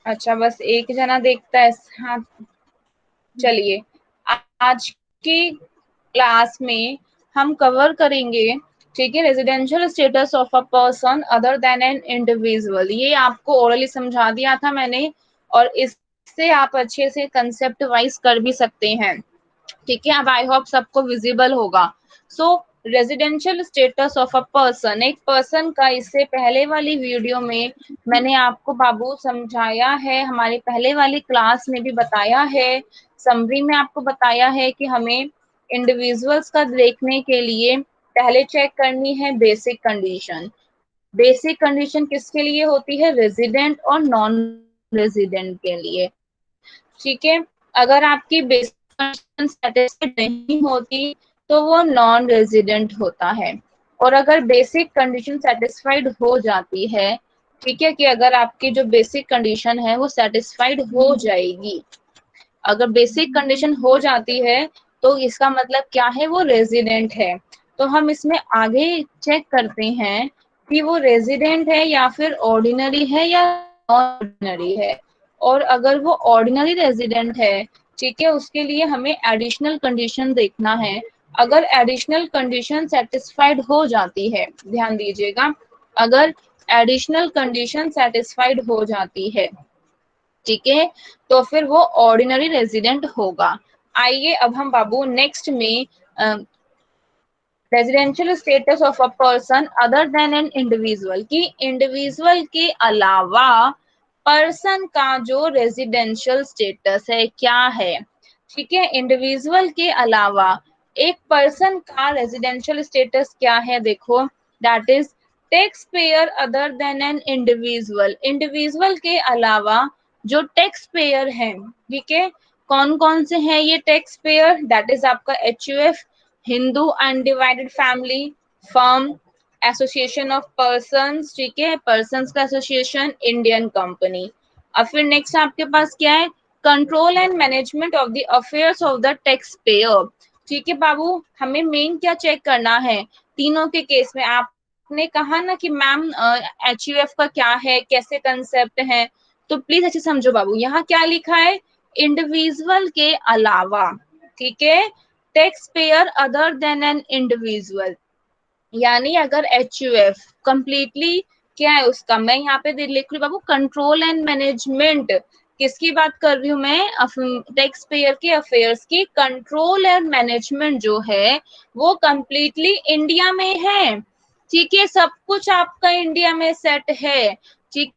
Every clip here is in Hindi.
अच्छा, बस एक जना देखता है। हाँ, चलिए। आज की क्लास में हम कवर करेंगे, ठीक है, residential status of a person other than an individual. ये आपको ओरली समझा दिया था मैंने, और इससे आप अच्छे से कंसेप्ट वाइज कर भी सकते हैं, ठीक है। अब आई होप सबको विजिबल होगा। So residential status of a person, एक पर्सन का, इससे पहले वाली वीडियो में मैंने आपको बाबू समझाया है, हमारे पहले वाली क्लास में भी बताया है, समरी में आपको बताया है कि हमें इंडिविजुअल्स का देखने के लिए पहले चेक करनी है बेसिक कंडीशन। बेसिक कंडीशन किसके लिए होती है? रेजिडेंट और नॉन रेजिडेंट के लिए, ठीक है। अगर आपकी बेसिक कंडीशन सेटिस्फाइड नहीं होती तो वो नॉन रेजिडेंट होता है। और अगर बेसिक कंडीशन सेटिस्फाइड हो जाती है, ठीक है, कि अगर आपकी जो बेसिक कंडीशन है वो सेटिस्फाइड हो जाएगी, अगर बेसिक कंडीशन हो जाती है तो इसका मतलब क्या है? वो रेजिडेंट है। तो हम इसमें आगे चेक करते हैं कि वो रेजिडेंट है या फिर ऑर्डिनरी है या नॉन ऑर्डिनरी है। और अगर वो ऑर्डिनरी रेजिडेंट है, ठीक है, उसके लिए हमें एडिशनल कंडीशन देखना है। अगर एडिशनल कंडीशन सेटिस्फाइड हो जाती है, ध्यान दीजिएगा, अगर एडिशनल कंडीशन सेटिस्फाइड हो जाती है, ठीक है, तो फिर वो ऑर्डिनरी रेजिडेंट होगा। आइए अब हम बाबू नेक्स्ट में residential status of a person other than an individual की, इंडिविजुअल के अलावा पर्सन का जो रेजिडेंशियल स्टेटस है क्या है, ठीक है। इंडिविजुअल के अलावा एक पर्सन का रेजिडेंशियल स्टेटस क्या है? देखो, that is tax payer other than an individual. Individual के अलावा जो टैक्स पेयर है, ठीक है, कौन कौन से हैं ये टैक्स पेयर? दैट इज आपका HUF, Hindu undivided family, firm, association of persons, ठीक है, पर्संस का एसोसिएशन, इंडियन कंपनी। अब फिर नेक्स्ट आपके पास क्या है? Control and management of the affairs of the tax payer, ठीक है बाबू। हमें मेन क्या चेक करना है तीनों के केस में? आपने कहा ना कि मैम HUF का क्या है, कैसे कंसेप्ट है, तो प्लीज अच्छे समझो बाबू। यहाँ क्या लिखा है? इंडिविजुअल के अलावा, ठीक है, tax payer other than an individual, यानी अगर HUF कंप्लीटली क्या है उसका, मैं यहाँ पे लिख रही हूँ बाबू, कंट्रोल एंड मैनेजमेंट। किसकी बात कर रही हूँ मैं? टैक्स पेयर के अफेयर्स की कंट्रोल एंड मैनेजमेंट जो है वो कंप्लीटली इंडिया में है, ठीक है, सब कुछ आपका इंडिया में सेट है, ठीक।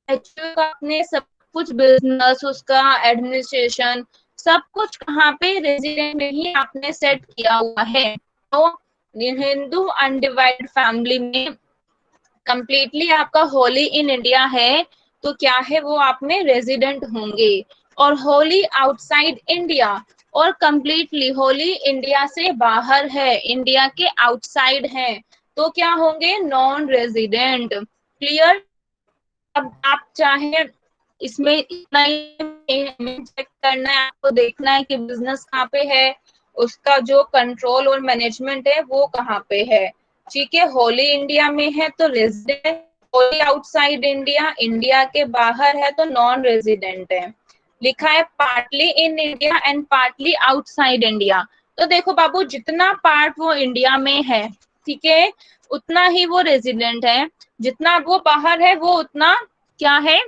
HUF अपने सब कुछ बिजनेस, उसका एडमिनिस्ट्रेशन, सब कुछ कहाँ पे? रेजिडेंट में ही आपने सेट किया हुआ है। तो हिंदू अनडिवाइडेड फैमिली में कंप्लीटली आपका होली इन इंडिया है, तो क्या है? वो आप में रेजिडेंट होंगे। और होली आउटसाइड इंडिया, और कंप्लीटली होली इंडिया से बाहर है, इंडिया के आउटसाइड है, तो क्या होंगे? Non resident. क्लियर? अब आप चाहे इसमें इतना ही चेक करना है, आपको देखना है कि बिजनेस कहाँ पे है, उसका जो कंट्रोल और मैनेजमेंट है वो कहाँ पे है, ठीक है। होली इंडिया में है तो resident, Holi outside India, India के बाहर है तो नॉन रेजिडेंट है। लिखा है partly in India and partly outside India. तो देखो बाबू, जितना पार्ट वो इंडिया में है, ठीक है, उतना ही वो रेजिडेंट है, जितना वो बाहर है वो उतना क्या है?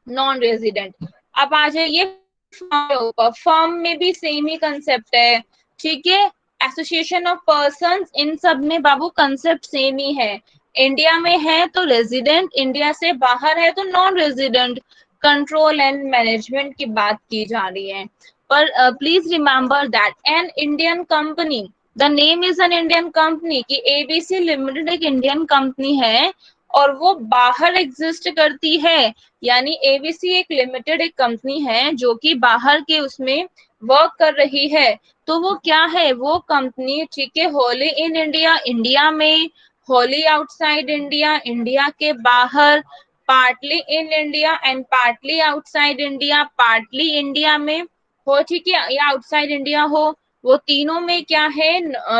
Non resident. अब आ जाइए फर्म के ऊपर। फर्म में भी सेम ही कंसेप्ट है, ठीक है। एसोसिएशन ऑफ पर्संस, इन सब में बाबू कंसेप्ट सेम ही है। इंडिया में है तो रेजिडेंट, इंडिया से बाहर है तो non resident. Control and management की बात की जा रही है। पर please remember that an Indian company, the name is an Indian company, की ABC लिमिटेड एक इंडियन कंपनी है और वो बाहर एग्जिस्ट करती है, यानी ABC एक लिमिटेड एक कंपनी है जो कि बाहर के उसमें वर्क कर रही है। तो वो क्या है? वो कंपनी, ठीक है, होली इन इंडिया, इंडिया में, होली आउटसाइड इंडिया, इंडिया के बाहर, partly in India and partly outside India, partly India में हो, ठीक है, या आउटसाइड इंडिया हो, वो तीनों में क्या है?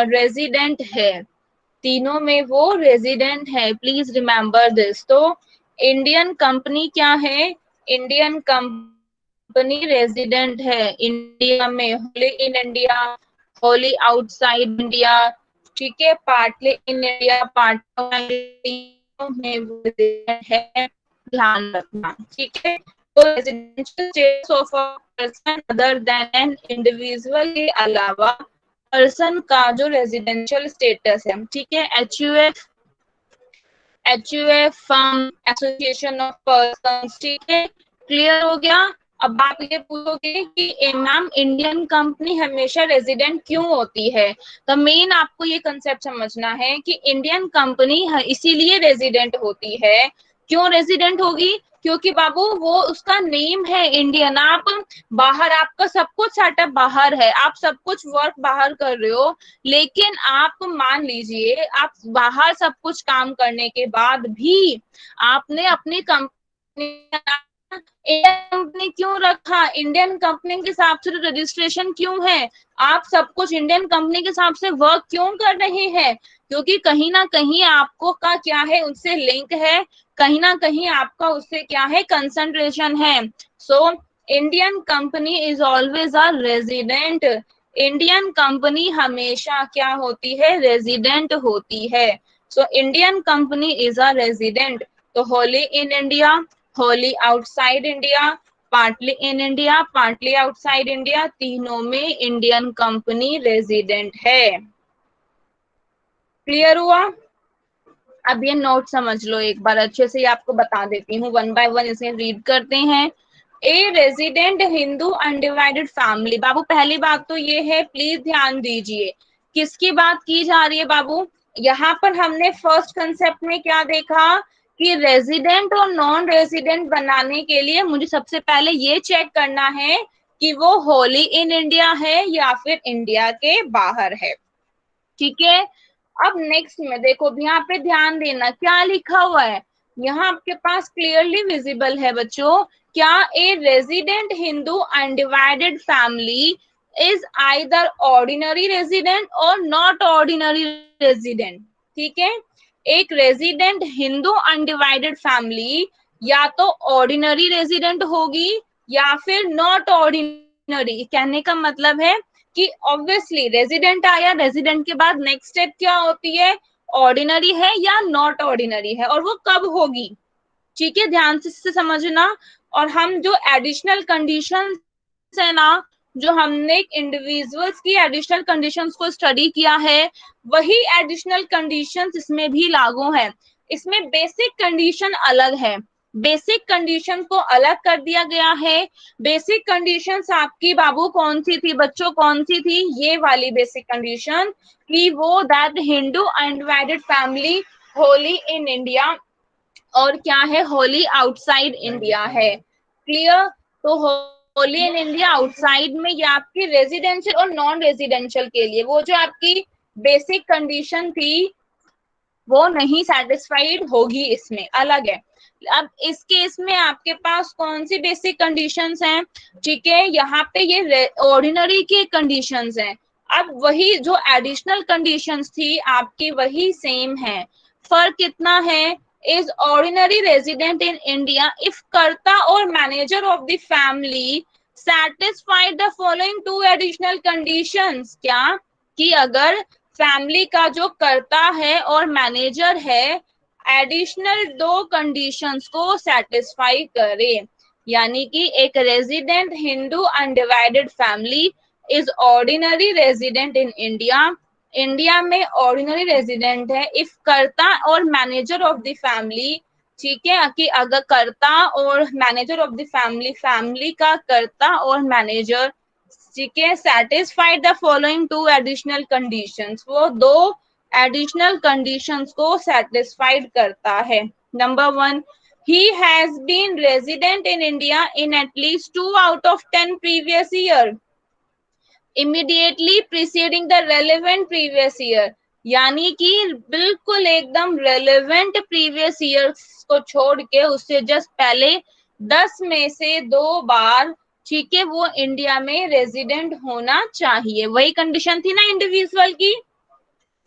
रेजिडेंट है, तीनों में वो रेजिडेंट है। Please remember this. तो इंडियन कंपनी क्या है? इंडियन कंपनी रेजिडेंट है इंडिया में, Holi in India, wholly outside India, ठीक है, पार्टली इन इंडिया, पार्टली में रेजिडेंट है, ध्यान रखना, ठीक है। तो residential status of a person other than an individual के अलावा पर्सन का जो रेजिडेंशियल स्टेटस है, ठीक है, HUF firm, association of persons, ठीक है, क्लियर हो गया। अब आप ये पूछोगे कि मैम इंडियन कंपनी हमेशा रेजिडेंट क्यों होती है, तो मेन आपको ये कंसेप्ट समझना है कि इंडियन कंपनी इसीलिए रेजिडेंट होती है। क्यों रेजिडेंट होगी? क्योंकि बाबू वो उसका नेम है इंडियन। आप बाहर, आपका सब कुछ सेटअप बाहर है, आप सब कुछ वर्क बाहर कर रहे हो, लेकिन आप मान लीजिए आप बाहर सब कुछ काम करने के बाद भी आपने अपनी कंपनी इंडियन कंपनी क्यों रखा? इंडियन कंपनी के हिसाब से रजिस्ट्रेशन क्यों है? आप सब कुछ इंडियन कंपनी के हिसाब से वर्क क्यों कर रहे हैं? क्योंकि कहीं ना कहीं आपको का क्या है, उससे लिंक है, कहीं ना कहीं आपका उससे क्या है, कंसंट्रेशन है। So Indian company is always a resident. Indian company हमेशा क्या होती है? रेजिडेंट होती है। So Indian company is a resident. तो wholly in India, wholly outside India, partly in India, partly outside India, तीनों में इंडियन कंपनी रेजिडेंट है। क्लियर हुआ? अब ये नोट समझ लो एक बार अच्छे से, आपको बता देती हूँ, वन बाय वन इसे रीड करते हैं। A resident Hindu undivided family. बाबू पहली बात तो ये है, प्लीज ध्यान दीजिए, किसकी बात की जा रही है बाबू? यहाँ पर हमने फर्स्ट कंसेप्ट में क्या देखा कि रेजिडेंट और नॉन रेजिडेंट बनाने के लिए मुझे सबसे पहले ये चेक करना है कि वो होली इन इंडिया है या फिर इंडिया के बाहर है, ठीक है। अब नेक्स्ट में देखो, यहाँ पे ध्यान देना क्या लिखा हुआ है, यहाँ आपके पास क्लियरली विजिबल है बच्चों, क्या ए resident Hindu undivided family is either ordinary resident और नॉट ऑर्डिनरी रेजिडेंट, ठीक है। एक रेजिडेंट हिंदू अनडिवाइडेड फैमिली या तो ऑर्डिनरी रेजिडेंट होगी या फिर नॉट ऑर्डिनरी। कहने का मतलब है कि ऑब्वियसली रेजिडेंट आया, रेजिडेंट के बाद नेक्स्ट स्टेप क्या होती है? ऑर्डिनरी है या नॉट ऑर्डिनरी है, और वो कब होगी, ठीक है, ध्यान से समझना। और हम जो एडिशनल कंडीशन है ना, जो हमने इंडिविजुअल्स की एडिशनल कंडीशंस को स्टडी किया है, वही एडिशनल कंडीशंस इसमें भी लागू है। इसमें बेसिक कंडीशन अलग है, बेसिक कंडीशन को अलग कर दिया गया है। बेसिक कंडीशंस आपकी बाबू कौन सी थी बच्चों, कौन सी थी? ये वाली बेसिक कंडीशन कि वो that Hindu undivided family Holi in India और क्या है, होली आउटसाइड इंडिया है। क्लियर? तो होली इन इंडिया आउटसाइड में ये आपकी रेजिडेंशियल और नॉन रेजिडेंशियल के लिए वो जो आपकी बेसिक कंडीशन थी वो नहीं सेटिस्फाइड होगी, इसमें अलग है। अब इस केस में आपके पास कौन सी बेसिक कंडीशंस हैं, ठीक है, यहाँ पे ये ऑर्डिनरी की कंडीशंस हैं। अब वही जो एडिशनल कंडीशंस थी आपकी वही सेम है, फर्क कितना है? Is ordinary resident in India if कर्ता और manager of the family satisfied the following two additional conditions। क्या कि अगर फैमिली का जो कर्ता है और मैनेजर है एडिशनल दो कंडीशंस को सेटिस्फाई करे, यानी कि एक resident Hindu undivided family is ordinary resident in India, India में ऑर्डिनरी रेजिडेंट है इफ कर्ता और मैनेजर ऑफ द फैमिली, ठीक है, कि अगर कर्ता और manager of the family, family का कर्ता और मैनेजर, ठीक है, satisfied the following two additional conditions, वो दो एडिशनल कंडीशंस को सेटिस्फाइड करता है। Number one, he has been resident in India in at least 2 out of 10 previous year immediately preceding the relevant previous year। यानी कि बिल्कुल एकदम रेलेवेंट प्रीवियस ईयर को छोड़ के उससे जस्ट पहले 10 में से 2 बार, ठीक है, वो इंडिया में रेजिडेंट होना चाहिए। वही कंडीशन थी ना इंडिविजुअल की,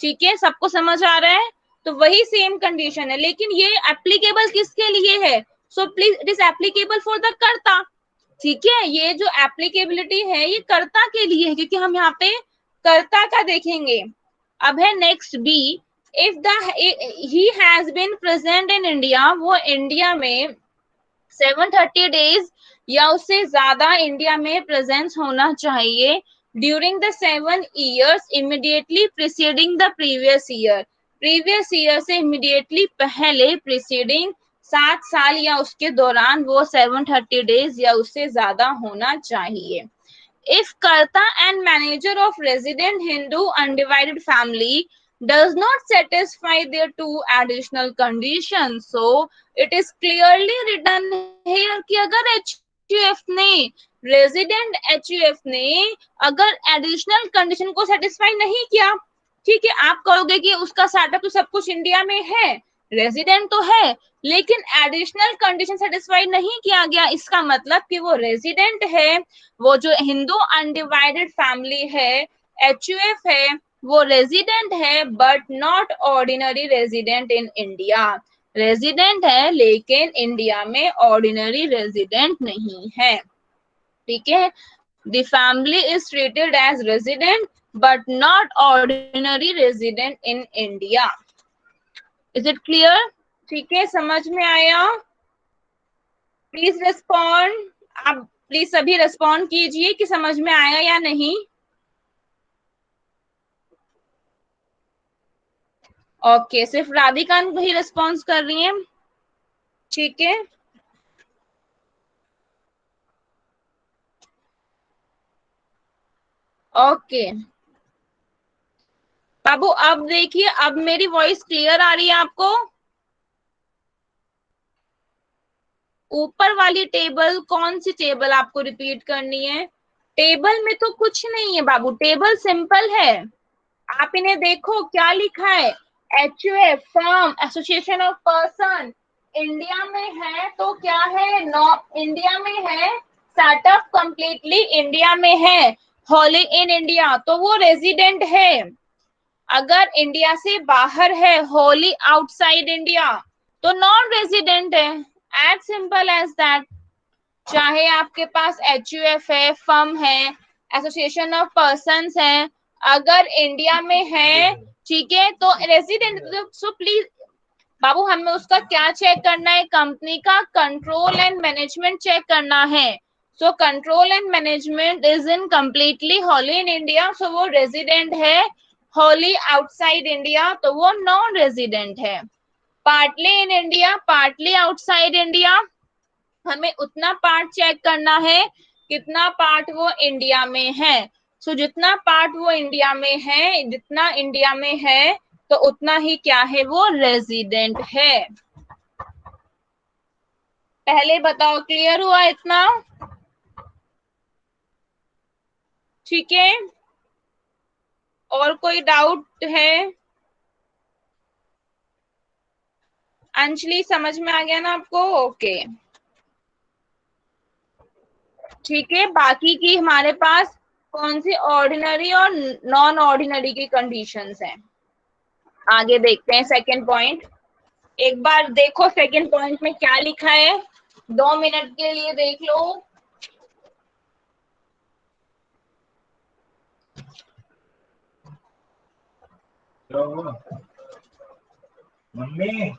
ठीक है, सबको समझ आ रहा है? तो वही सेम कंडीशन है, लेकिन ये एप्लीकेबल किसके लिए है? So please it is applicable for the कर्ता। ठीक है, ये जो एप्लीकेबिलिटी है ये कर्ता के लिए है, क्योंकि हम यहाँ पे कर्ता का देखेंगे। अब है next B, if the he has been present in India, वो इंडिया में 730 डेज या उससे ज्यादा इंडिया में प्रेजेंस होना चाहिए during the 7 years immediately preceding the previous year. Previous year से इमीडिएटली पहले प्रीसीडिंग 7 साल या उसके दौरान वो 730 डेज या उससे ज्यादा होना चाहिए। If Karta and manager of resident Hindu undivided family does not satisfy their two additional conditions, so it is clearly written here कि अगर HUF ने रेजिडेंट HUF ने अगर एडिशनल कंडीशन को सेटिस्फाई नहीं किया, ठीक है, आप कहोगे कि उसका सेटअप तो सब कुछ इंडिया में है, रेजिडेंट तो है, लेकिन एडिशनल कंडीशन सेटिस्फाई नहीं किया गया, इसका मतलब कि वो रेजिडेंट है, वो जो हिंदू अनडिवाइडेड फैमिली है HUF है, वो रेजिडेंट है but not ordinary resident in India. Resident है लेकिन इंडिया में ऑर्डिनरी रेजिडेंट नहीं है। ठीक है, the family is treated as resident but not ordinary resident in India. Is it clear? ठीक है, समझ में आया? प्लीज रेस्पॉन्ड, आप प्लीज सभी रेस्पॉन्ड कीजिए कि समझ में आया या नहीं। ओके, सिर्फ राधिका ही रेस्पॉन्स कर रही है। ठीक है, ओके बाबू, अब देखिए, अब मेरी वॉइस क्लियर आ रही है आपको? ऊपर वाली टेबल, कौन सी टेबल आपको रिपीट करनी है? टेबल में तो कुछ नहीं है बाबू, टेबल सिंपल है। आप इन्हें देखो क्या लिखा है, HUF firm association of person India में है तो क्या है, इंडिया में है, सेटअप कंप्लीटली इंडिया में है, होली इन इंडिया तो वो रेजिडेंट है। अगर इंडिया से बाहर है, होली आउटसाइड इंडिया, तो नॉन रेजिडेंट है, एज सिंपल एज दैट। चाहे आपके पास HUF है, फर्म है, एसोसिएशन ऑफ पर्संस है, अगर इंडिया में है, ठीक है, तो रेजिडेंट। सो प्लीज बाबू, हमें उसका क्या चेक करना है, कंपनी का कंट्रोल एंड मैनेजमेंट चेक करना है। So control and management is in completely wholly in India, so वो रेजिडेंट है। होली आउटसाइड इंडिया तो वो नॉन रेजिडेंट है। Partly in India, partly outside India, हमें उतना पार्ट चेक करना है कितना पार्ट वो इंडिया में है। सो जितना पार्ट वो इंडिया में है, जितना इंडिया में है, तो उतना ही क्या है, वो रेजिडेंट है। पहले बताओ, क्लियर हुआ इतना? ठीक है, और कोई डाउट है? अंजलि, समझ में आ गया ना आपको? ओके, ठीक है, बाकी की हमारे पास कौन सी ऑर्डिनरी और नॉन ऑर्डिनरी की कंडीशंस हैं, आगे देखते हैं। सेकंड पॉइंट, एक बार देखो सेकंड पॉइंट में क्या लिखा है, 2 मिनट के लिए देख लो। मम्मी,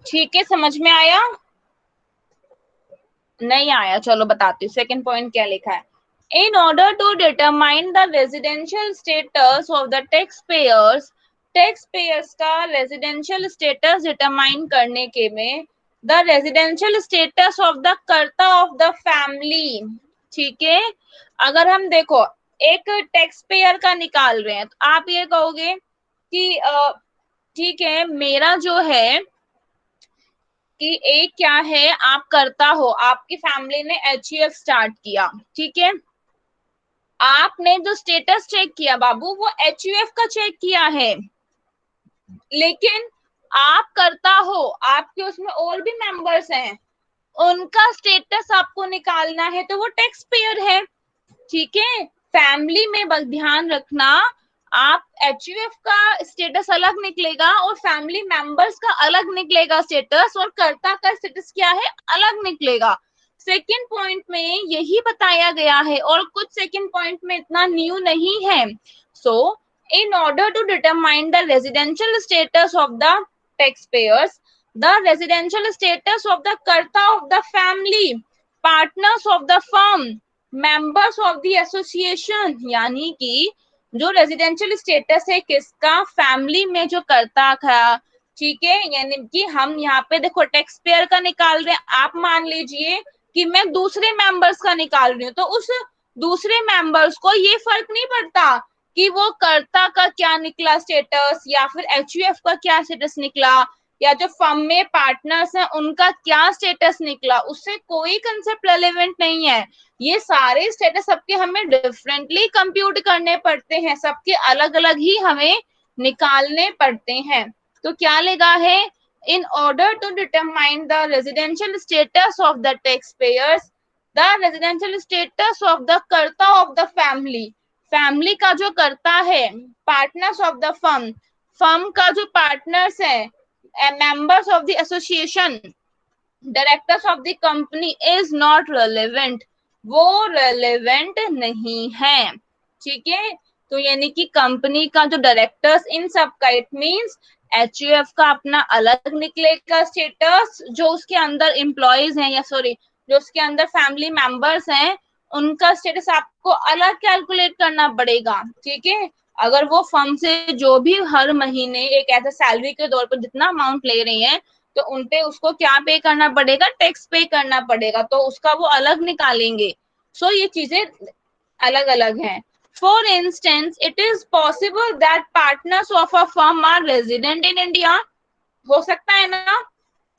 ठीक है, समझ में आया? नहीं आया, चलो बताती हूँ। सेकंड पॉइंट क्या लिखा है, in order to determine the residential status of the tax payers, tax payers का रेजिडेंशियल स्टेटस डिटरमाइन करने के में, the residential status of the karta of the family. ठीक है, अगर हम देखो एक टैक्स पेयर का निकाल रहे हैं, तो आप ये कहोगे कि ठीक है, मेरा जो है कि एक क्या है, आप करता हो, आपकी फैमिली ने HUF स्टार्ट किया, ठीक है, आपने जो स्टेटस चेक किया बाबू, वो HUF का चेक किया है, लेकिन आप करता हो, आपके उसमें और भी मेंबर्स हैं, उनका स्टेटस आपको निकालना है तो वो टैक्स पेयर है, ठीक है। फैमिली में बस ध्यान रखना, आप एचयूएफ का स्टेटस अलग निकलेगा और फैमिली मेंबर्स का अलग निकलेगा स्टेटस, और कर्ता का स्टेटस क्या है, अलग निकलेगा। सेकंड पॉइंट में यही बताया गया है और कुछ सेकंड पॉइंट में इतना न्यू नहीं है। So in order to determine the residential status of the tax payers, the residential status of the karta of the family, partners of the firm, members of the association, यानी कि जो रेजिडेंशियल स्टेटस है किसका, फैमिली में जो कर्ता था, ठीक है। यानी कि हम यहाँ पे देखो टैक्स पेयर का निकाल रहे हैं, आप मान लीजिए कि मैं दूसरे मेंबर्स का निकाल रही हूँ, तो उस दूसरे मेंबर्स को ये फर्क नहीं पड़ता कि वो कर्ता का क्या निकला स्टेटस या फिर एचयूएफ का क्या स्टेटस निकला, या जो फर्म में पार्टनर्स हैं उनका क्या स्टेटस निकला, उससे कोई कंसेप्ट रेलेवेंट नहीं है। ये सारे स्टेटस सबके हमें डिफरेंटली कंप्यूट करने पड़ते हैं, सबके अलग अलग ही हमें निकालने पड़ते हैं। तो क्या लगा है, in order to determine the residential status of the tax payers, the residential status of the karta of the family, family का जो कर्ता है, partners of the firm, firm का जो पार्टनर्स है, members of the association, directors of the company is not relevant, वो रेलेवेंट नहीं है, ठीक है। तो यानी कि कंपनी का जो डायरेक्टर्स इन सब का, इट मींस एचयूएफ का अपना अलग निकलेगा स्टेटस, जो उसके अंदर एम्प्लॉइज हैं या सॉरी जो उसके अंदर फैमिली मेंबर्स हैं उनका स्टेटस आपको अलग कैलकुलेट करना पड़ेगा, ठीक है। अगर वो फर्म से जो भी हर महीने एक ऐसा सैलरी के तौर पर जितना अमाउंट ले रही है, तो उनपे उसको क्या पे करना पड़ेगा, टैक्स पे करना पड़ेगा, तो उसका वो अलग निकालेंगे। सो ये चीजें अलग अलग हैं। For instance it is possible that partners of a firm are resident in India, हो सकता है ना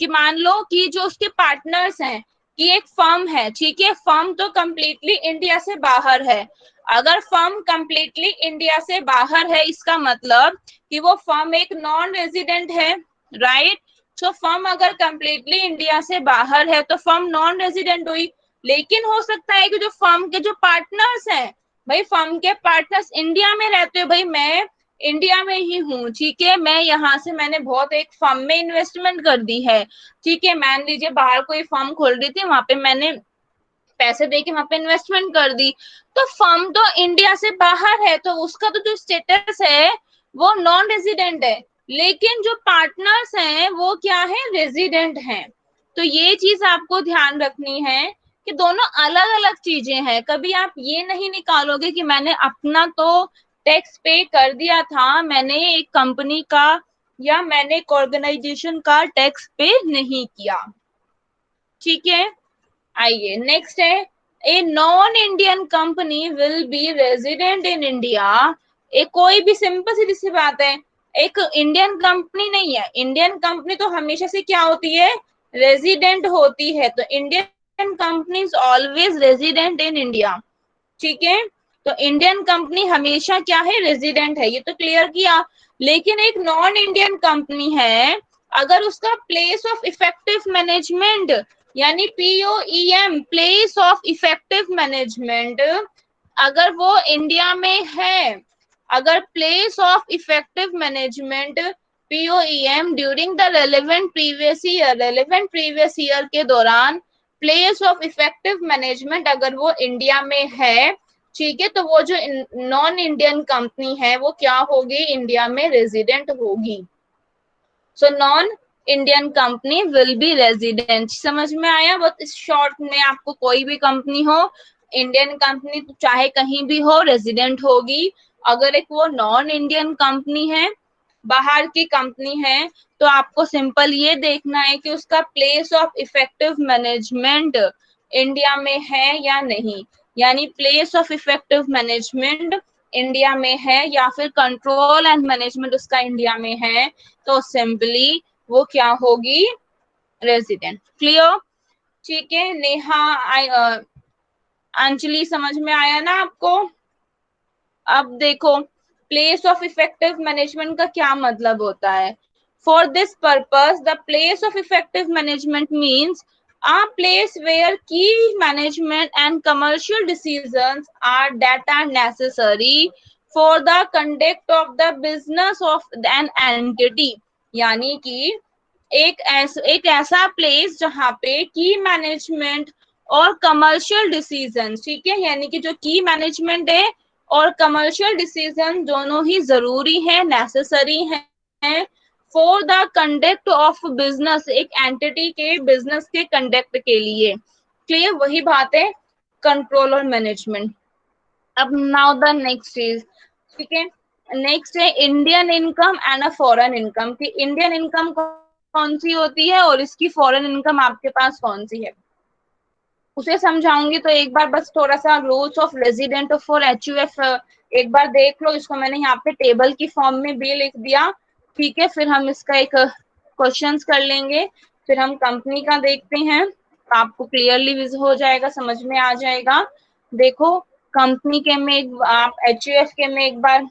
कि मान लो कि जो उसके पार्टनर्स हैं, कि एक फर्म है, ठीक है, फर्म तो कंप्लीटली इंडिया से बाहर है। अगर फर्म कंप्लीटली इंडिया से बाहर है, इसका मतलब कि वो फर्म एक नॉन रेजिडेंट है, राइट। सो फर्म अगर कंप्लीटली इंडिया से बाहर है तो फर्म नॉन रेजिडेंट हुई। लेकिन हो सकता है कि जो फर्म के जो पार्टनर्स हैं, भाई फर्म के पार्टनर्स इंडिया में रहते हो, भाई मैं इंडिया में ही हूँ, ठीक है, मैं यहाँ से मैंने बहुत एक फर्म में इन्वेस्टमेंट कर दी है, ठीक है, मान लीजिए बाहर कोई फर्म खोल रही थी, वहां पे मैंने पैसे दे के वहां पे इन्वेस्टमेंट कर दी, तो फर्म तो इंडिया से बाहर है, तो उसका तो जो स्टेटस है वो नॉन रेजिडेंट है, लेकिन जो पार्टनर्स हैं वो क्या है, रेजिडेंट हैं। तो ये चीज आपको ध्यान रखनी है कि दोनों अलग अलग चीजें हैं। कभी आप ये नहीं निकालोगे कि मैंने अपना तो टैक्स पे कर दिया था, मैंने एक कंपनी का या मैंने एक ऑर्गेनाइजेशन का टैक्स पे नहीं किया, ठीक है। आइए नेक्स्ट है, a non Indian company will be resident in India. एक कोई भी सिंपल सीधी सी बात है, एक इंडियन कंपनी नहीं है, इंडियन कंपनी तो हमेशा से क्या होती है, रेजिडेंट होती है, तो Indian company is always resident in India, ठीक है। तो इंडियन कंपनी हमेशा क्या है, रेजिडेंट है, ये तो क्लियर किया। लेकिन एक नॉन इंडियन कंपनी है, अगर उसका प्लेस ऑफ इफेक्टिव मैनेजमेंट यानी POEM, place of effective management, अगर वो इंडिया में है, अगर place of effective management POEM during the relevant previous year के दौरान प्लेस ऑफ इफेक्टिव मैनेजमेंट अगर वो इंडिया में है, ठीक है, तो वो जो नॉन इंडियन कंपनी है वो क्या होगी, इंडिया में रेजिडेंट होगी। So non Indian company will be resident. समझ में आया, बहुत शॉर्ट में, आपको कोई भी कंपनी हो, इंडियन कंपनी तो चाहे कहीं भी हो रेजिडेंट होगी। अगर एक वो नॉन इंडियन कंपनी है, बाहर की कंपनी है, तो आपको सिंपल ये देखना है कि उसका place of effective management India में है या नहीं, यानी place of effective management India में है या फिर कंट्रोल एंड मैनेजमेंट उसका इंडिया में है, तो सिंपली वो क्या होगी, रेजिडेंट। क्लियर, ठीक है। नेहा अंजलि समझ में आया ना आपको। अब देखो प्लेस ऑफ इफेक्टिव मैनेजमेंट का क्या मतलब होता है। For this purpose the place of effective management means a place where key management and commercial decisions are that are necessary for the conduct of the business of an entity. यानी कि एक ऐसा प्लेस जहाँ पे की मैनेजमेंट और कमर्शियल डिसीजन, ठीक है, यानी कि जो की मैनेजमेंट है और कमर्शियल डिसीजन दोनों ही जरूरी है, नेसेसरी है for the conduct of business, एक एंटिटी के बिजनेस के कंडक्ट के लिए। क्लियर, वही बात है कंट्रोल और मैनेजमेंट। अब नाउ द नेक्स्ट इज, ठीक है, नेक्स्ट है Indian income and a foreign income, कि इंडियन इनकम कौन सी होती है और इसकी फॉरेन इनकम आपके पास कौन सी है, उसे समझाऊंगी। तो एक बार बस थोड़ा सा rules of resident for HUF एक बार देख लो, इसको मैंने यहाँ पे टेबल की फॉर्म में भी लिख दिया, ठीक है। फिर हम इसका एक क्वेश्चंस कर लेंगे, फिर हम कंपनी का देखते हैं, आपको क्लियरली विज हो जाएगा, समझ में आ जाएगा। देखो कंपनी के में आप HUF के में एक बार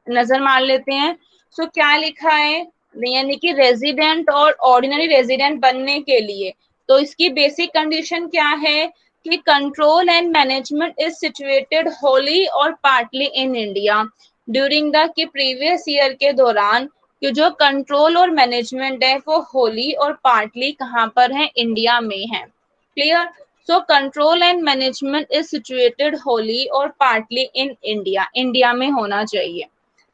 नजर मार लेते हैं। सो क्या लिखा है, यानी कि रेजिडेंट और ऑर्डिनरी रेजिडेंट बनने के लिए तो इसकी बेसिक कंडीशन क्या है कि control and management is situated wholly और partly in India during the कि प्रीवियस ईयर के दौरान कि जो कंट्रोल और मैनेजमेंट है वो होली और पार्टली कहाँ पर है, इंडिया में है। Clear, so control and management is situated wholly और पार्टली इन इंडिया, इंडिया में होना चाहिए,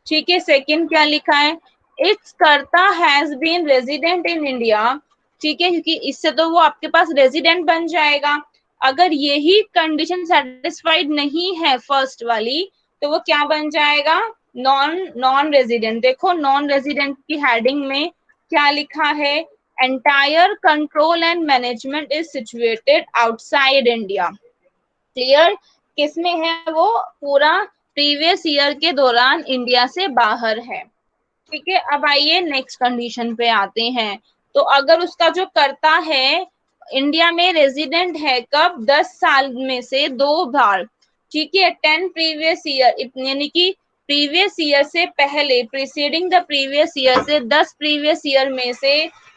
ठीक है। सेकंड क्या लिखा है, it's karta has been resident in India, ठीक है, क्योंकि इससे तो वो आपके पास रेजिडेंट बन जाएगा। अगर यही कंडीशन सेटिस्फाइड नहीं है फर्स्ट वाली तो वो क्या बन जाएगा, नॉन रेजिडेंट। देखो नॉन रेजिडेंट की हेडिंग में क्या लिखा है, entire control and management is situated outside India. Clear, किसमें है वो, पूरा प्रीवियस ईयर के दौरान इंडिया से बाहर है, ठीक है। अब आइए नेक्स्ट कंडीशन पे आते हैं। तो अगर उसका जो करता है इंडिया में रेजिडेंट है कब, 10 साल में से 2 बार, ठीक है, 10 प्रीवियस ईयर, यानी कि प्रीवियस ईयर से पहले, प्रीसीडिंग द प्रीवियस ईयर से 10 प्रीवियस ईयर में से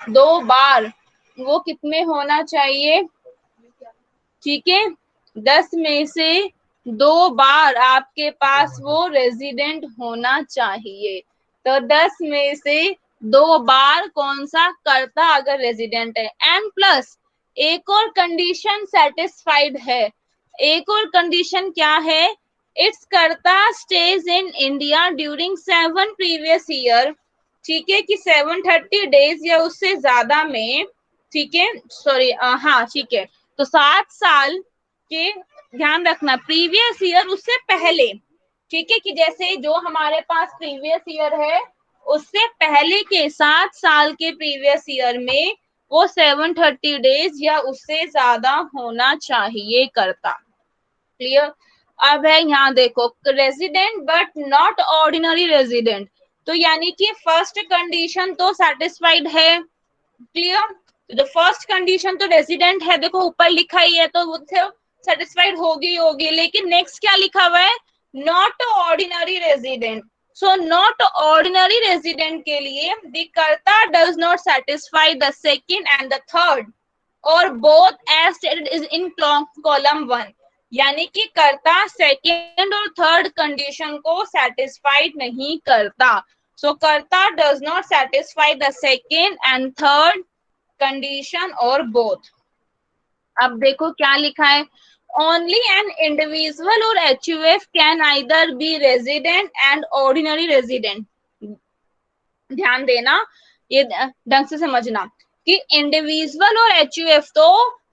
2 बार वो कितने होना चाहिए, ठीक है, 10 में से 2 बार आपके पास वो रेजिडेंट होना चाहिए। तो 10 में से 2 बार कौन सा करता अगर रेजिडेंट है, एंड प्लस एक और कंडीशन सेटिस्फाइड है। एक और कंडीशन क्या है, इट्स करता स्टेज इन इंडिया ड्यूरिंग 7 प्रीवियस ईयर, ठीक है, कि 730 डेज या उससे ज्यादा में, ठीक है, सॉरी हाँ ठीक है, तो 7 साल के, ध्यान रखना प्रीवियस ईयर उससे पहले, ठीक है, कि जैसे जो हमारे पास प्रीवियस ईयर है उससे पहले के 7 साल के प्रीवियस ईयर में वो 730 डेज या उससे ज्यादा होना चाहिए करता। क्लियर, अब है यहाँ देखो resident but not ordinary resident, तो यानी कि फर्स्ट कंडीशन तो सेटिस्फाइड है। क्लियर, जो फर्स्ट कंडीशन तो रेजिडेंट है, देखो ऊपर लिखा ही है तो वो सेटिस्फाइड होगी, लेकिन नेक्स्ट क्या लिखा हुआ है, not ordinary resident. So not ordinary resident के लिए the karta does not satisfy the second and the third और both as stated is in column 1, यानी कि कर्ता सेकंड और थर्ड कंडीशन को सेटिस्फाइड नहीं करता। So karta does not satisfy the second and third condition और बोथ। अब देखो क्या लिखा है, ओनली एन इंडिविजुअल और HUF can either be resident and ordinary resident. ध्यान देना, ये ढंग से समझना कि इंडिविजुअल और HUF तो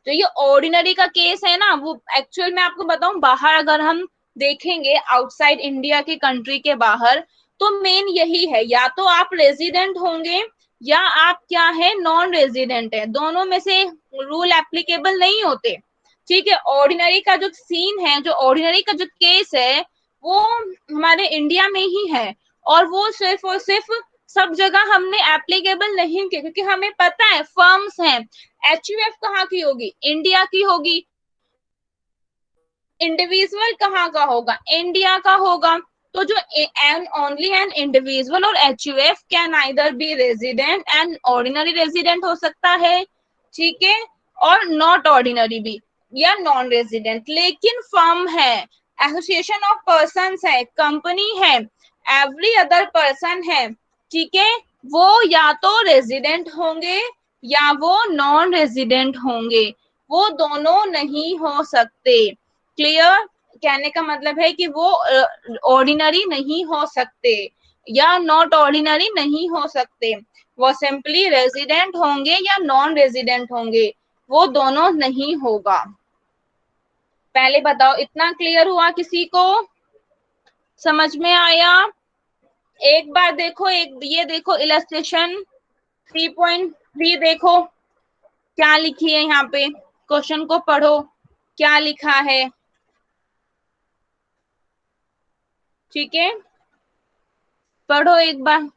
जो ये ऑर्डिनरी का केस है ना, वो एक्चुअल में आपको बताऊं बाहर अगर हम देखेंगे आउटसाइड इंडिया के कंट्री के बाहर तो मेन यही है, या तो आप रेजिडेंट होंगे या आप क्या है नॉन रेजिडेंट है, दोनों में से रूल एप्लीकेबल नहीं होते, ठीक है। ऑर्डिनरी का जो सीन है, जो ऑर्डिनरी का जो केस है वो हमारे इंडिया में ही है और वो सिर्फ और सिर्फ सब जगह हमने एप्लीकेबल नहीं किया क्योंकि हमें पता है फर्म्स हैं, HUF कहाँ की होगी, इंडिया की होगी, इंडिविजुअल कहाँ का होगा, इंडिया का होगा। तो जो ओनली एन इंडिविजुअल और HUF can either be resident and ordinary resident हो सकता है, ठीक है, और नॉट ऑर्डिनरी भी या नॉन रेजिडेंट, लेकिन फर्म है, एसोसिएशन ऑफ पर्संस है, कंपनी है, एवरी अदर पर्सन है, ठीक है, वो या तो रेजिडेंट होंगे या वो नॉन रेजिडेंट होंगे, वो दोनों नहीं हो सकते। क्लियर? कहने का मतलब है कि वो ऑर्डिनरी नहीं हो सकते या नॉट ऑर्डिनरी नहीं हो सकते, वो सिंपली रेजिडेंट होंगे या नॉन रेजिडेंट होंगे, वो दोनों नहीं होगा। पहले बताओ, इतना क्लियर हुआ? किसी को समझ में आया? एक बार देखो, एक ये देखो इलस्ट्रेशन 3.3 देखो क्या लिखी है यहाँ पे, क्वेश्चन को पढ़ो क्या लिखा है, ठीक है, पढ़ो एक बार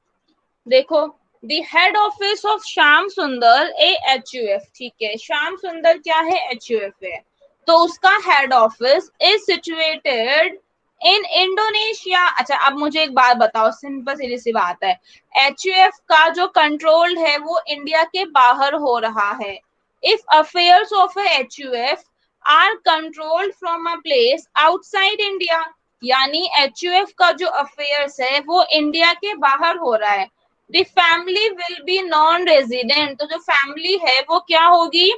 देखो। The head office of Shyam सुंदर AHUF, ठीक है, श्याम सुंदर क्या है? HUF है, तो उसका head office is situated in Indonesia. अच्छा, अब मुझे एक बात बताओ, सिंपल सीधी सी बात है, HUF का जो कंट्रोल है वो इंडिया के बाहर हो रहा है। If affairs of HUF are controlled from a place outside India, यानी HUF का जो अफेयर्स है वो इंडिया के बाहर हो रहा है, the family will be non resident, तो जो फैमिली है वो क्या होगी?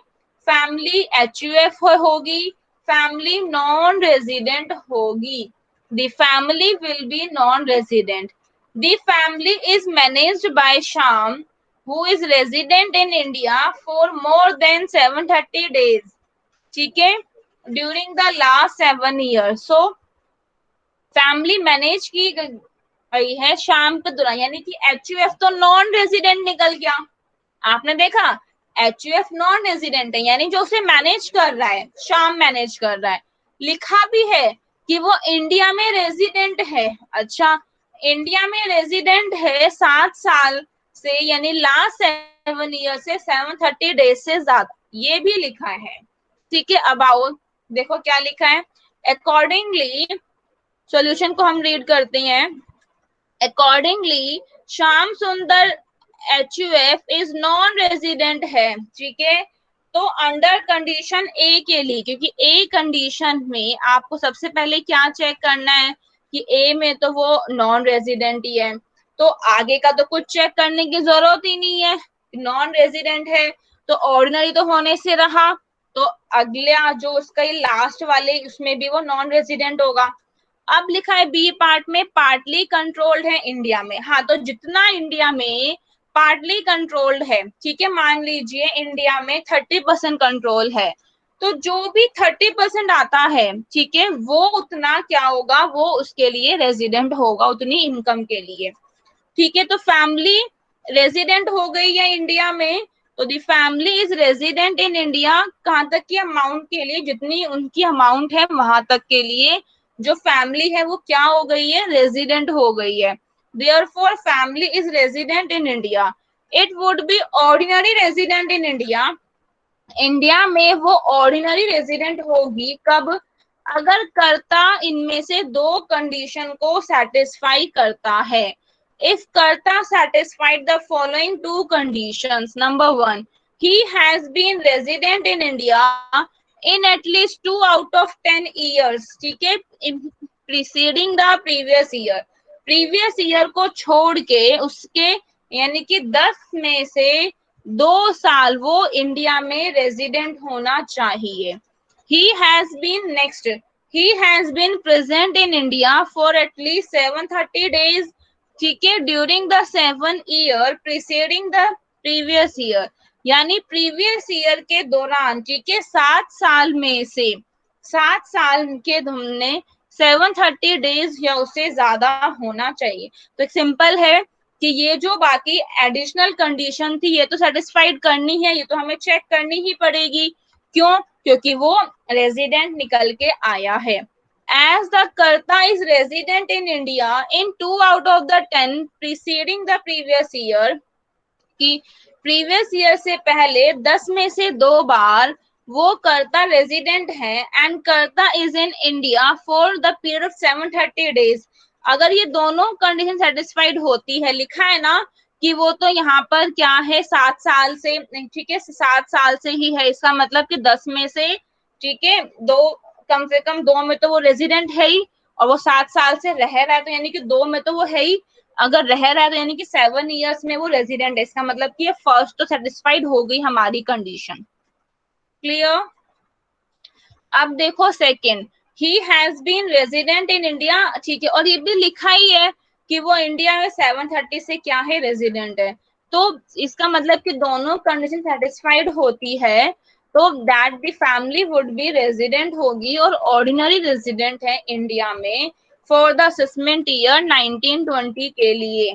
फैमिली HUF होगी, फैमिली नॉन रेजिडेंट होगी, the family will be non resident. The family is managed by Shyam who is resident in India for more than 730 days, ठीक है, during the last 7 years। So family manage की गई है शाम के दौरान, यानी कि HUF तो नॉन रेजिडेंट निकल गया, आपने देखा HUF नॉन रेजिडेंट है, यानी जो उसे मैनेज कर रहा है शाम मैनेज कर रहा है, लिखा भी है कि वो इंडिया में रेजिडेंट है। अच्छा, इंडिया में रेजिडेंट है 7 साल से, यानी लास्ट 7 ईयर से 730 days से ज्यादा, ये भी लिखा है, ठीक है। अब आओ देखो क्या लिखा है। अकॉर्डिंगली, सॉल्यूशन को हम रीड करते हैं। अकॉर्डिंगली श्याम सुंदर HUF इज नॉन रेजिडेंट है, ठीक है, तो अंडर कंडीशन ए के लिए, क्योंकि ए कंडीशन में आपको सबसे पहले क्या चेक करना है कि ए में तो वो नॉन रेजिडेंट ही है, तो आगे का तो कुछ चेक करने की जरूरत ही नहीं है, नॉन रेजिडेंट है तो ऑर्डिनरी तो होने से रहा, तो अगला जो उसका लास्ट वाले उसमें भी वो नॉन रेजिडेंट होगा। अब लिखा है बी पार्ट में पार्टली कंट्रोल्ड है इंडिया में, हाँ, तो जितना इंडिया में पार्टली कंट्रोल्ड है, ठीक है, मान लीजिए इंडिया में 30% कंट्रोल है, तो जो भी 30% आता है, ठीक है, वो उतना क्या होगा, वो उसके लिए रेजिडेंट होगा, उतनी इनकम के लिए, ठीक है। तो फैमिली रेजिडेंट हो गई है इंडिया में, तो the family is resident in India, कहाँ तक की अमाउंट के लिए, जितनी उनकी अमाउंट है वहां तक के लिए जो फैमिली है वो क्या हो गई है, रेजिडेंट हो गई है। Therefore, family is resident in India. It would be ordinary resident in India. India में वो ऑर्डिनरी रेजिडेंट होगी कब? अगर कर्ता इनमें से दो कंडीशन को सेटिस्फाई करता है। इफ कर्ता satisfied the following to conditions, number 1, he has been resident in India in at least 2 out of 10 years, ठीक है, preceding the previous year, previous year को छोड़ के उसके यानी कि 10 में से 2 साल वो इंडिया में रेजिडेंट होना चाहिए। He has been next. He has been present in India for at least 730 days, ठीक है, during the 7 year preceding the previous year, यानी प्रीवियस ईयर के दौरान, ठीक है, 7 साल में से 7 साल के हमने 730 डेज या उससे ज्यादा होना चाहिए। तो एक सिंपल है कि ये जो बाकी एडिशनल कंडीशन थी ये तो सेटिस्फाइड करनी है, ये तो हमें चेक करनी ही पड़ेगी। क्यों? क्योंकि वो रेजिडेंट निकल के आया है। As the कर्ता is resident in India in 2 out of the 10 preceding the previous year, कि प्रीवियस ईयर से पहले 10 में से 2 बार वो कर्ता रेजिडेंट है एंड कर्ता is in India for the period of 730 days, अगर ये दोनों कंडीशन सेटिस्फाइड होती है, लिखा है ना कि वो तो यहाँ पर क्या है 7 साल से, ठीक है 7 साल से ही है, इसका मतलब कि 10 में से, ठीक है, दो, कम से कम 2 में तो वो रेजिडेंट है ही, और वो 7 साल से रह रहा है तो यानी कि 2 में तो वो है ही, अगर रह रहा है तो यानी कि 7 ईयर्स में वो रेजिडेंट है, इसका मतलब कि ये फर्स्ट तो सेटिस्फाइड हो गई हमारी कंडीशन। क्लियर? अब देखो second, he has been resident in India, ठीक है, और ये भी लिखा ही है कि वो इंडिया में 730 से क्या है, रेजिडेंट है, तो इसका मतलब कि दोनों कंडीशन सेटिस्फाइड होती है, तो that the family would be resident होगी और ऑर्डिनरी रेजिडेंट है इंडिया में फॉर द असेसमेंट ईयर 1920 के लिए,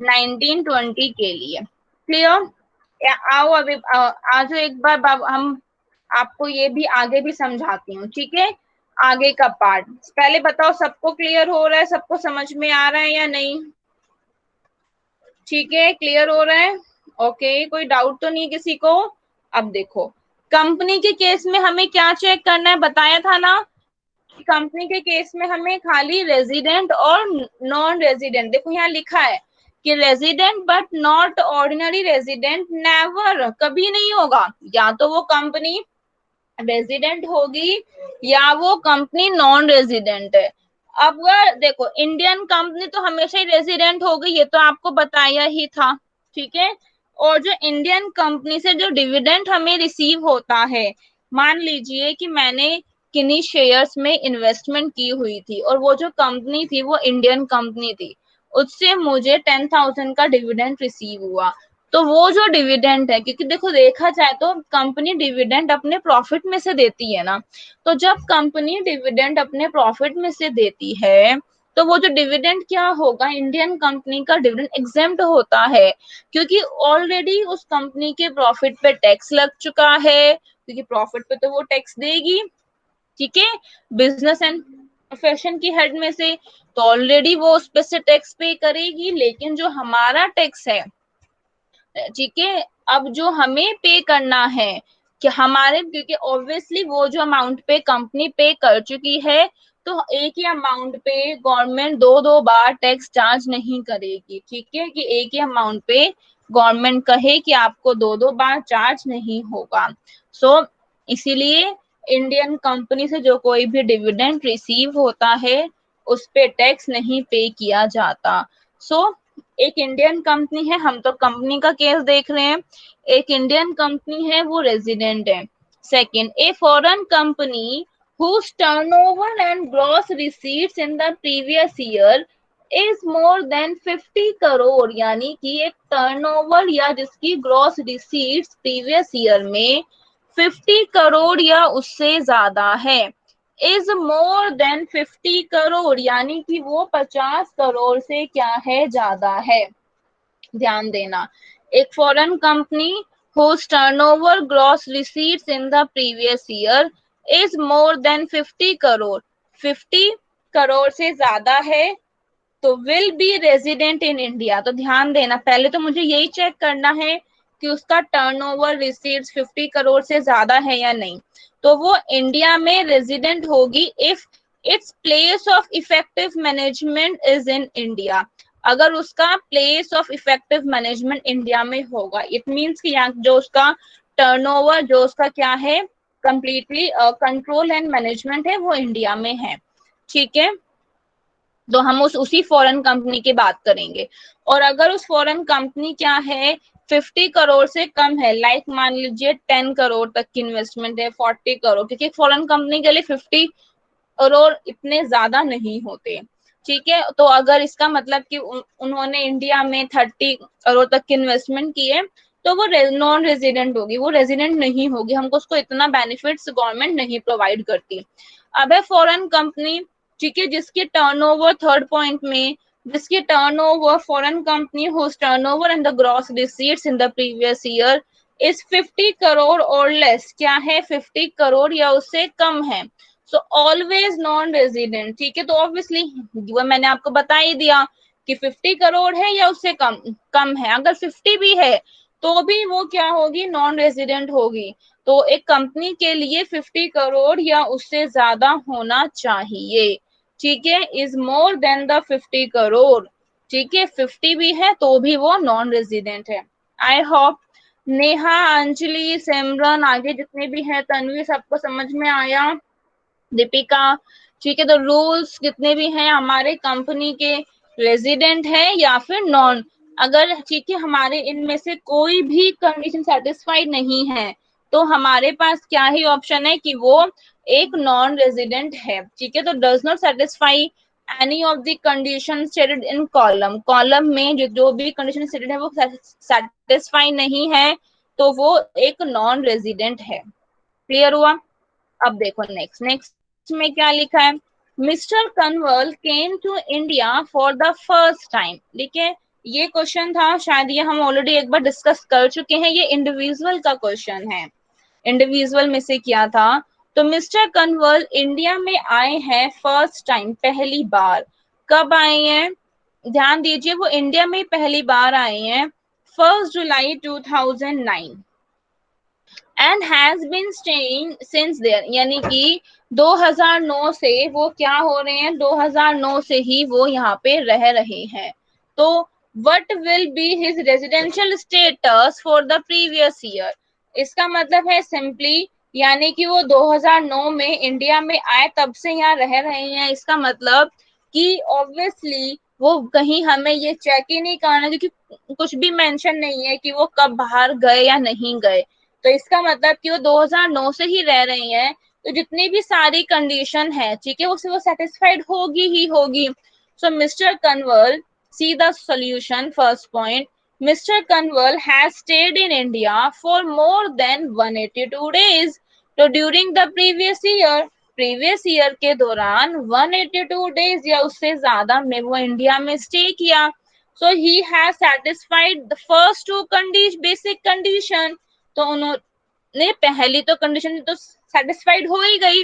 1920 के लिए। क्लियर? आओ अभी आज एक बार हम आपको ये भी आगे भी समझाती हूँ, ठीक है, आगे का पार्ट। पहले बताओ सबको क्लियर हो रहा है, सबको समझ में आ रहा है या नहीं? ठीक है, क्लियर हो रहा है, ओके, कोई डाउट तो नहीं किसी को? अब देखो कंपनी के केस में हमें क्या चेक करना है, बताया था ना, कंपनी के केस में हमें खाली रेजिडेंट और नॉन रेजिडेंट, देखो यहाँ लिखा है कि resident but not ordinary resident never, कभी नहीं होगा, या तो वो कंपनी रेजिडेंट होगी या वो कंपनी नॉन रेजिडेंट है। अब देखो इंडियन कंपनी तो हमेशा ही रेजिडेंट होगी, ये तो आपको बताया ही था, ठीक है, और जो इंडियन कंपनी से जो डिविडेंड हमें रिसीव होता है, मान लीजिए कि मैंने किन्हीं शेयर्स में इन्वेस्टमेंट की हुई थी और वो जो कंपनी थी वो इंडियन कंपनी थी, उससे मुझे 10,000 का डिविडेंड रिसीव हुआ, तो वो जो डिविडेंड है, क्योंकि देखो देखा जाए तो कंपनी डिविडेंड अपने प्रॉफिट में से देती है ना, तो जब कंपनी डिविडेंड अपने प्रॉफिट में से देती है तो वो जो डिविडेंड क्या होगा, इंडियन कंपनी का डिविडेंड एग्जेम्प्ट होता है, क्योंकि ऑलरेडी उस कंपनी के प्रॉफिट पे टैक्स लग चुका है, क्योंकि प्रॉफिट पे तो वो टैक्स देगी, ठीक है, बिजनेस एंड प्रोफेशन की हेड में से, तो ऑलरेडी वो उस पे से टैक्स पे करेगी, लेकिन जो हमारा टैक्स है, ठीक है, अब जो हमें पे करना है कि हमारे, क्योंकि ऑब्वियसली वो जो अमाउंट पे कंपनी पे कर चुकी है, तो एक ही अमाउंट पे गवर्नमेंट दो दो बार टैक्स चार्ज नहीं करेगी, ठीक है, कि एक ही अमाउंट पे गवर्नमेंट कहे कि आपको दो दो बार चार्ज नहीं होगा। सो इसीलिए इंडियन कंपनी से जो कोई भी डिविडेंड रिसीव होता है उस पे टैक्स नहीं पे किया जाता। सो एक इंडियन कंपनी है, हम तो कंपनी का केस देख रहे हैं, एक इंडियन कंपनी है वो रेजिडेंट है। Second, a foreign company whose turnover and gross receipts in the previous year is more than 50 crore, यानी कि एक टर्नओवर या जिसकी ग्रॉस रिसीट्स प्रीवियस ईयर में 50 करोड़ या उससे ज्यादा है, इज मोर देन 50 करोड़, यानी कि वो 50 करोड़ से क्या है, ज्यादा है। ध्यान देना, एक foreign company whose turnover gross receipts in the previous year is more than 50 crore, 50 crore से ज्यादा है, तो will be resident in India. तो ध्यान देना, पहले तो मुझे यही चेक करना है कि उसका टर्नओवर रिसीट्स 50 करोड़ से ज्यादा है या नहीं, तो वो इंडिया में रेजिडेंट होगी if its place of effective management is in India, अगर उसका place of effective management India में होगा, इट मीन्स कि यहाँ जो उसका टर्नओवर, जो उसका क्या है, कंप्लीटली कंट्रोल एंड मैनेजमेंट है, वो इंडिया में है, ठीक है, तो हम उसी फॉरेन कंपनी की बात करेंगे। और अगर उस फॉरेन कंपनी क्या है, 50 करोड़ से कम है, लाइक मान लीजिए 10 करोड़ तक की इन्वेस्टमेंट है, 40 करोड़, क्योंकि फॉरेन कंपनी के लिए 50 करोड़ इतने ज्यादा नहीं होते, ठीक है, तो अगर इसका मतलब कि उन्होंने इंडिया में 30 करोड़ तक की इन्वेस्टमेंट की है, तो वो नॉन रेजिडेंट होगी, वो रेजिडेंट नहीं होगी, हमको उसको इतना बेनिफिट्स गवर्नमेंट नहीं प्रोवाइड करती। अब है फॉरेन कंपनी, ठीक है, जिसकी टर्नओवर थर्ड पॉइंट में, जिसकी turnover foreign company whose turnover and the gross receipts in the previous year is 50 crore और लेस, क्या है, 50 करोड़ या उससे कम है, सो ऑलवेज नॉन रेजिडेंट, ठीक है, तो ऑब्वियसली वो मैंने आपको बता ही दिया कि 50 करोड़ है या उससे कम कम है, अगर 50 भी है तो भी वो क्या होगी, नॉन रेजिडेंट होगी, तो एक कंपनी के लिए 50 करोड़ या उससे ज्यादा होना चाहिए, ठीक है, is more than the 50 crore, ठीक है, 50 भी है तो भी वो नॉन रेजिडेंट है। आई होप नेहा, अंजलि, सिमरन, आगे जितने भी हैं, तन्वी, सबको समझ में आया, दीपिका, ठीक है। तो रूल्स जितने भी हैं हमारे कंपनी के, रेजिडेंट है या फिर नॉन, अगर ठीक है हमारे इनमें से कोई भी कंडीशन सेटिस्फाइड नहीं है तो हमारे पास क्या ही ऑप्शन है कि वो एक नॉन रेजिडेंट है, ठीक है। तो does not satisfy any of the condition stated in column, column में जो भी कंडीशन स्टेटेड है वो सेटिस्फाई नहीं है तो वो एक नॉन रेजिडेंट है। क्लियर हुआ? अब देखो नेक्स्ट में क्या लिखा है, मिस्टर कन्वर्ल came to India for the first time. देखिए ये क्वेश्चन था, शायद ये हम ऑलरेडी एक बार डिस्कस कर चुके हैं, ये इंडिविजुअल का क्वेश्चन है, इंडिविजुअल में से किया था। तो मिस्टर कन्वर्ल इंडिया में आए हैं फर्स्ट टाइम, पहली बार। कब आए हैं? ध्यान दीजिए, वो इंडिया में पहली बार आए हैं 1 July 2009 and has been staying since there, यानी कि 2009 से वो क्या हो रहे हैं, 2009 से ही वो यहाँ पे रह रहे हैं। तो what will be his residential status for the previous year, इसका मतलब है सिंपली, यानी कि वो 2009 में इंडिया में आए तब से यहाँ रह रहे हैं, इसका मतलब कि ऑब्वियसली वो कहीं हमें ये चेक ही नहीं करना, क्योंकि कुछ भी मेंशन नहीं है कि वो कब बाहर गए या नहीं गए, तो इसका मतलब कि वो 2009 से ही रह रही हैं, तो जितनी भी सारी कंडीशन है, ठीक है, उससे वो सेटिस्फाइड होगी ही होगी। सो मिस्टर कन्वर्ल, see the solution, first point, mister कन्वर्ल has stayed in India for more than 182 days, तो ड्यूरिंग द प्रीवियस ईयर के दौरान 182 डेज या उससे ज्यादा में वो इंडिया में स्टे किया। So he has satisfied the first two basic condition, तो उन्होंने पहली तो कंडीशन तो सेटिस्फाइड हो ही गई,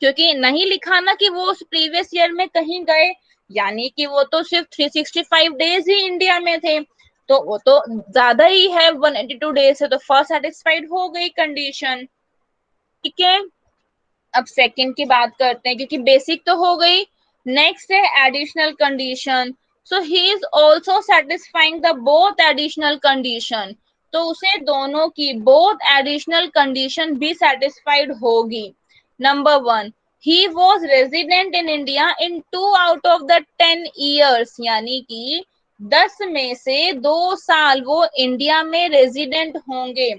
क्योंकि नहीं लिखा ना कि वो उस प्रीवियस ईयर में कहीं गए, यानी कि वो तो सिर्फ 365 डेज ही इंडिया में थे, तो वो तो ज्यादा ही है 182 डेज से, तो फर्स्ट सेटिस्फाइड हो गई कंडीशन, ठीक है। अब सेकंड की बात करते हैं, क्योंकि बेसिक तो हो गई। नेक्स्ट है additional condition, so he is also satisfying the both additional condition, तो उसे दोनों की बोथ एडिशनल कंडीशन भी सेटिस्फाइड होगी। Number 1, he was resident in India in 2 out of the 10 years, यानी कि 10 में से 2 साल वो इंडिया में रेजिडेंट होंगे,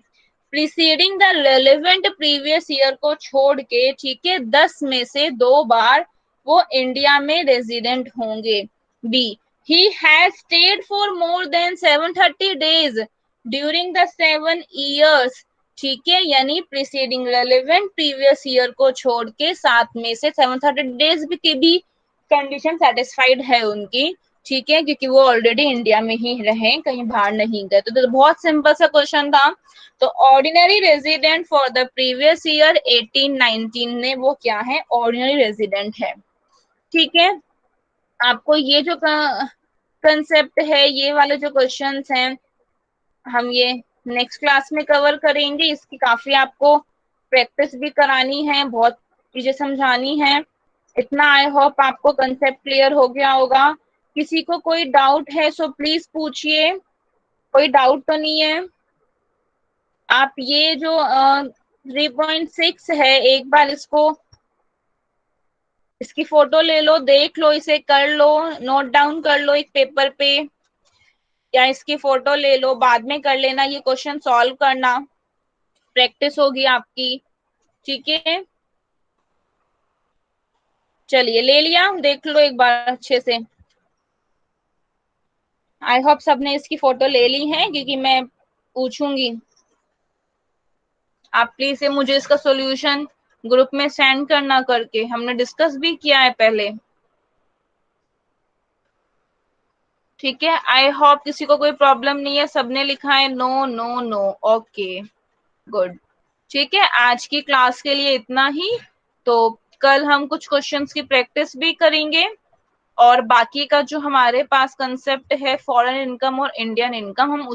preceding the relevant previous year को छोड़ के, ठीक है, 10 में से 2 बार वो इंडिया में रेजिडेंट होंगे। B, he has stayed for more than 730 days during the 7 years, ठीक है, यानी प्रीसीडिंग रेलेवेंट प्रीवियस ईयर को छोड़ के 7 में से 730 डेज की भी कंडीशन सेटिस्फाइड है उनकी, ठीक है, क्योंकि वो ऑलरेडी इंडिया में ही रहे, कहीं बाहर नहीं गए। तो बहुत सिंपल सा क्वेश्चन था। तो ordinary resident for the previous year 18-19 में वो क्या है, ऑर्डिनरी रेजिडेंट है, ठीक है। आपको ये जो कंसेप्ट है, ये वाले जो क्वेश्चंस हैं, हम ये नेक्स्ट क्लास में कवर करेंगे, इसकी काफी आपको प्रैक्टिस भी करानी है, बहुत चीजें समझानी है। इतना आई होप आपको कंसेप्ट क्लियर हो गया होगा। किसी को कोई डाउट है सो प्लीज पूछिए, कोई डाउट तो नहीं है? आप ये जो 3.6 है, एक बार इसकी फोटो ले लो, देख लो, इसे कर लो, नोट डाउन कर लो एक पेपर पे, या इसकी फोटो ले लो, बाद में कर लेना, ये क्वेश्चन सॉल्व करना, प्रैक्टिस होगी आपकी, ठीक है। चलिए ले लिया, देख लो एक बार अच्छे से। आई होप सबने इसकी फोटो ले ली है, क्योंकि मैं पूछूंगी। आप प्लीज से मुझे इसका सॉल्यूशन ग्रुप में सेंड करना करके, हमने डिस्कस भी किया है पहले, ठीक है। आई होप किसी को कोई प्रॉब्लम नहीं है, सबने लिखा है no no no, okay good, ठीक है। आज की क्लास के लिए इतना ही, तो कल हम कुछ क्वेश्चंस की प्रैक्टिस भी करेंगे, और बाकी का जो हमारे पास कंसेप्ट है फॉरेन इनकम और इंडियन इनकम, हम